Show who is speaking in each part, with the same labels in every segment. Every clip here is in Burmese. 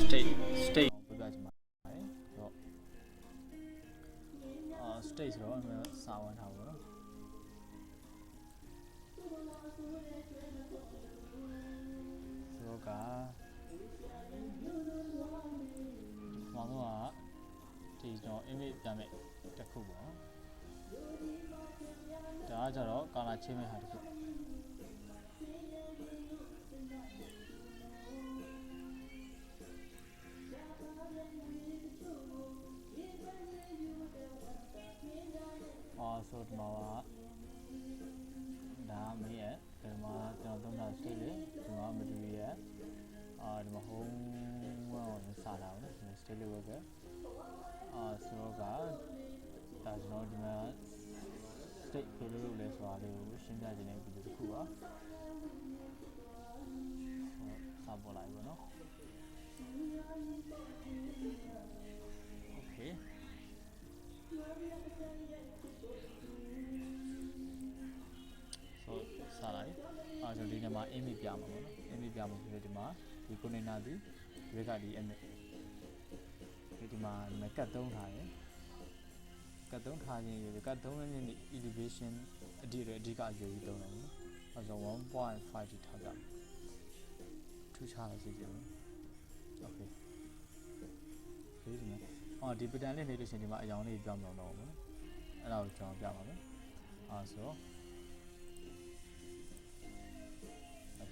Speaker 1: state ပြပြချင်ပါတယ်ဆိုတော့state ဆိုတော့စာဝင်ထားပါတော့ဆိုတော့ကမောင်တို့ကဒီကျွန်တော် image ပြန်မဲ့တစ်ခုပေါ့ဒါကကြတော့ color change မဲ့ဟာတစ်ခုဆိုဒီမှာဒါမင်းရဲ့ဒီမှာကျွန်တော်သုံးတာ state လေဒီမှာ material ဒီမှာ home ကိုစာလာအောင်နော် state လေးဝယ်ပဲဆိုတော့ကဒါကျွန်တော်ဒီမှာ state ဘယ်လိုလုပ်လဲဆိုတာလေးကိုရှင်းပြခြင်းတဲ့ဗီဒီယိုတစ်ခုပါစာပေါ်လိုက်ပါနော် okayစာလိုက်ကျွန်တော်ဒီနေ့မှာ image ပြမှာပေါ့နော် image ပြမှာဆိုတော့ဒီမှာဒီ container ဒီဘက်ကဒီ image ဒီမှာကတ်သုံးထားတယ်ကတ်သုံးထားခြင်းကတ်သုံးတဲ့ elevation အဓိကအယူပြီးသုံးတယ်ပေါ့နော်အဲဆို 1.5 ဒီထားကြထူးခြားလို့ကြည့်ကြမယ် okay ဒီမှာဒီ pattern လေးနေလို့ရှိရင်ဒီမှာအရောင်လေးပြောင်းတော့ပေါ့နော်အဲ့ဒါကိုကျွန်တော်ပြပါမယ်ဆို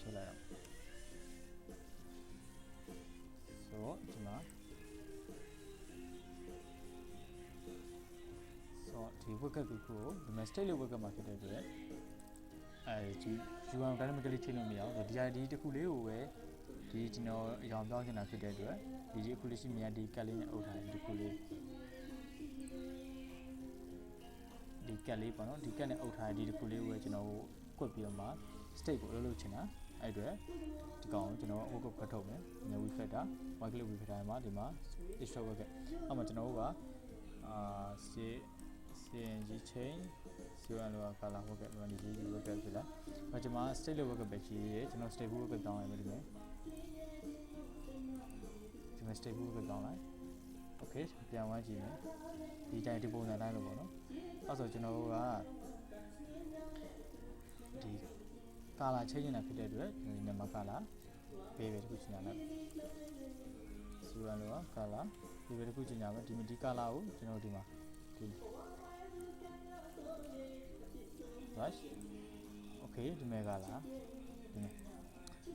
Speaker 1: ဆိုလိုက်အောင်ဆိုဒီမှာဒီ worker ကိုဒီမှာ state လေး worker မှာဖြစ်တဲ့အတွက်ဒီ UI dynamically ထိလို့မရအောင်ဒီ ID တစ်ခုလေးကိုပဲဒီကျွန်တော်အရောင်ပြောင်းနေတာဖြစ်တဲ့အတွက်ဒီအခုလေးရှိမြန်ဒီ cat လေးနဲ့အုပ်ထားတယ်ဒီခုလေးဒီ cat လေးပေါ့နော်ဒီ cat နဲ့အုပ်ထားတဲ့ဒီတစ်ခုလေးကိုပဲကျွန်တော်ကွက်ပြီးတော့မှ state ကိုလုပ်ချင်တာအဲ့အတွက်ဒီကောင်ကျွန်တော်အခုဖတ်ထုတ်မယ်။ new refactor white click refactor မှာဒီမှာ extra worker အဲ့မှာကျွန်တော်တို့ကCNG chain ဆိုရလို့ color worker ဒီမှာဒီ worker ဖြစ်လာ။အဲ့ကျွန်မ state worker ပဲကြီးရဲကျွန်တော် state worker တောင်းလိုက်မယ်ဒီမှာဒီမှာ state worker တောင်းလိုက်။ okay ပြန်ဝန်းကြည့်မယ်။ဒီတိုင်းဒီပုံစံတိုင်းလို့ပေါ့နော်။အဲ့ဆိုကျွန်တော်တို့ကဒီ color change နေတာဖြစ်တဲ့အတွက်ဒီနံပါတ် color ပေးပဲတခုချင်တာနဲ့ဆိုရလို့ color ပေးပဲတခုချင်တာပဲဒီ color ကိုကျွန်တော်ဒီမှာဒီ right okay ဒီမဲ့ color ဒီမဲ့ဆို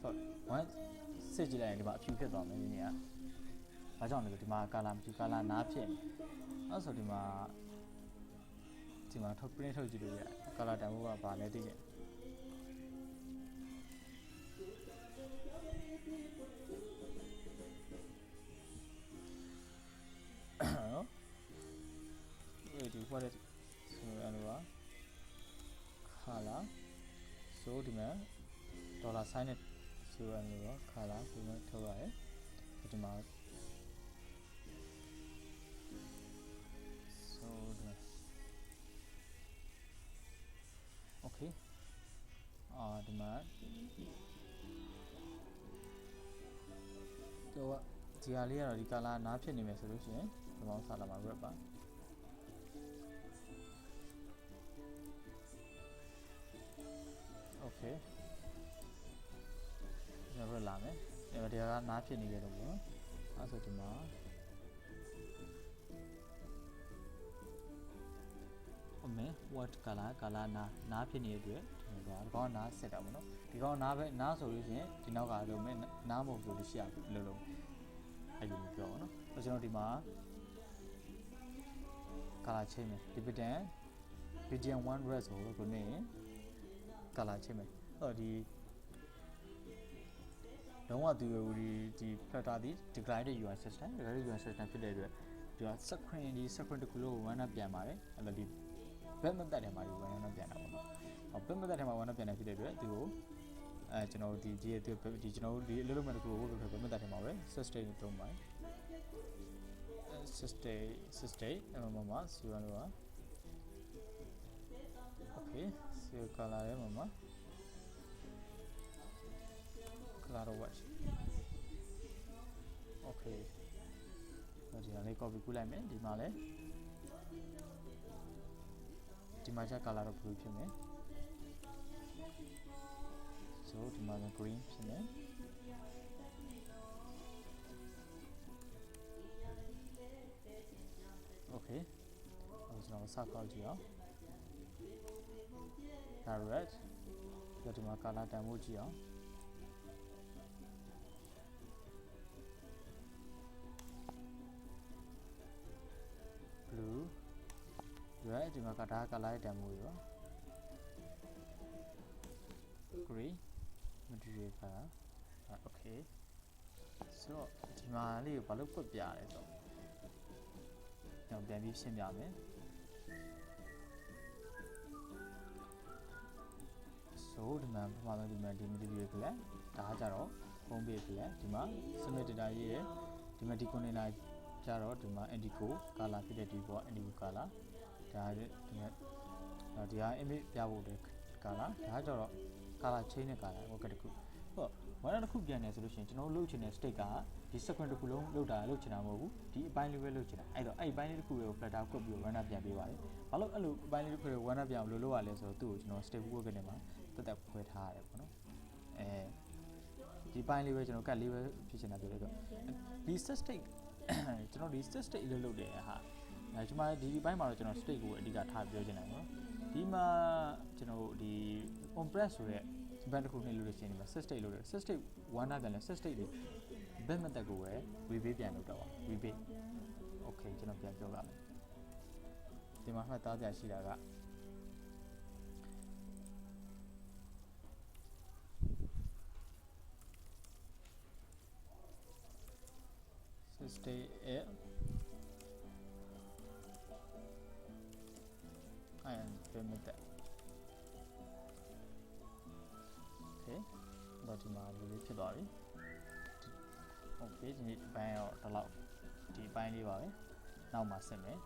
Speaker 1: တော့စစ်ကြည့်လိုက်ရင်ဒီမှာအဖြူဖြစ်သွားမယ်ဒီနေ့ကဘာကြောင့်လဲဆိုဒီမှာ color မဖြူ color နားဖြစ်နေအဲ့ဆိုဒီမှာထုတ် print ထုတ်ကြည့်လို့ရ color တန်ဖိုးကဘာလဲသိကြwhat is color so ဒီမှာ dollar sign နဲ့ဆိုရလို့ color ဒီမှာထုတ်ရတယ်ဒီမှာ so ဒီမှာ okay ဒီမှာတော့ဒီဟာလေးကတော့ဒီ color နားဖြစ်နေမယ်ဆိုလို့ရှိရင်ဒီမှာဆက်လာမှာ wrap ပါ okay ကျွန်တော်လာမယ်ဒီကနားဖြစ်နေကြတော့ပေါ့အဲ့ဆိုဒီမှာwhat color နားဖြစ်နေတဲ့အတွက်ဒီကောင်နားဆက်တာပေါ့နော်ဒီကောင်နားပဲနားဆိုလို့ရှိရင်ဒီနောက်ကလုံးမဲ့နားမဟုတ်ဆိုလို့ရှိရလို့လုံးအဲ့လိုပြောပါနော်အဲ့ကျွန်တော်ဒီမှာ color change မယ်ဒီ pattern 1 red ဆိုလို့ကိုနေ color change မယ်အဲ့ဒီလုံးဝဒီ Flutter ဒီ degraded UI system ဖြစ်တဲ့အတွက်ဒီက screen တစ်ခုလုံးကို one up ပြန်ပါတယ်အဲ့တော့ဒီ back method ထဲမှာဒီ one up ပြန်တာပေါ့နော် back method ထဲမှာ one up ပြန်နေဖြစ်တဲ့အတွက်ဒီကိုကျွန်တော်ဒီကျွန်တော်ဒီအလုပ်လုပ်မဲ့တစ်ခုကို back method ထဲမှာပဲ setState ကိုတုံးပါတယ် setState အဲ့မှာစီရလို့ okay စီ color ထဲမှာcolor watch okay ဒါလေး copy ကူးလိုက်မယ်ဒီမှာလည်းဒီမှာကျ color တော့ blue ဖြစ်မယ် so ဒီမှာလည်း green ဖြစ်မယ် okay ကျွန်တော်စကောက်ကြည့်အောင်ဒါ red ဒီမှာ color တန်ဖို့ကြည့်အောင်blue red ဒီမှာကဒါ color တန်ဖို့ရော gray material color okay so ဒီမှာလေးကိုဘာလို့ပွတ်ပြရလဲဆိုတော့ကျွန်တော်ပြန်ပြီးရှင်းပြမယ် so ဒီမှာပထမဆုံးဒီမှာဒီ material ကလည်းဒါကကြတော့ home page ကလည်းဒီမှာ submit data ရေးရဒီမှာဒီ container ကြတော့ဒီမှာ indigo color ဖြစ်တဲ့ဒီပေါ် indigo color ဒါဒီမှာဒီဟာ image ပြဖို့တဲ့ color ဒါကကြတော့ color chain နဲ့ color ဟိုကတခုဟုတ်ဘာလို့တစ်ခုပြန်နေဆိုလို့ရှိရင်ကျွန်တော်လုပ်ချင်တဲ့ state ကဒီ sequence တစ်ခုလုံးလုပ်တာလုပ်ချင်တာမဟုတ်ဘူးဒီအပိုင်းလေးပဲလုပ်ချင်တာအဲ့တော့အဲ့ဒီပိုင်းလေးတစ်ခုကို Flutter ကွက်ပြီး run ပြန်ပေးပါတယ်ဘာလို့အဲ့လိုအပိုင်းလေးတစ်ခုကို run ပြန်လို့လုပ်ရလဲဆိုတော့သူ့ကိုကျွန်တော် state work ကနေမှာတက်ခွဲထားရတယ်ပေါ့နော်ဒီပိုင်းလေးပဲကျွန်တော်ကတ်လေးပဲဖြစ်ချင်တာပြောလိုက်တော့ဒီ setState ကျွန်တော်ဒီ setState လို့လုပ်တယ်ဟာကျွန်မဒီဘိုင်းမှာတော့ကျွန်တော် state ကိုအဓိကထားပြောချင်တယ်ပေါ့နော်ဒီမှာကျွန်တော်ဒီ on press ဆိုတဲ့ဘက်တစ်ခုနဲ့လို့ရှိရင်ဒီမှာ setState လို့ရတယ် setState 1နာပြန်လဲ setState တွေဘက် method ကိုပဲ rebase ပြန်လုပ်တော့ပါ rebase okay ကျွန်တော်ပြန်ပြောပါမယ်ဒီမှာမှတ်သားစရာရှိတာကsetState and method okay တော့ဒီမှာလူလေးဖြစ်သွားပြီ okay ဒီဘိုင်းတော့ဒီလောက်ဒီဘိုင်းလေးပါပဲနောက်မှာဆက်မယ်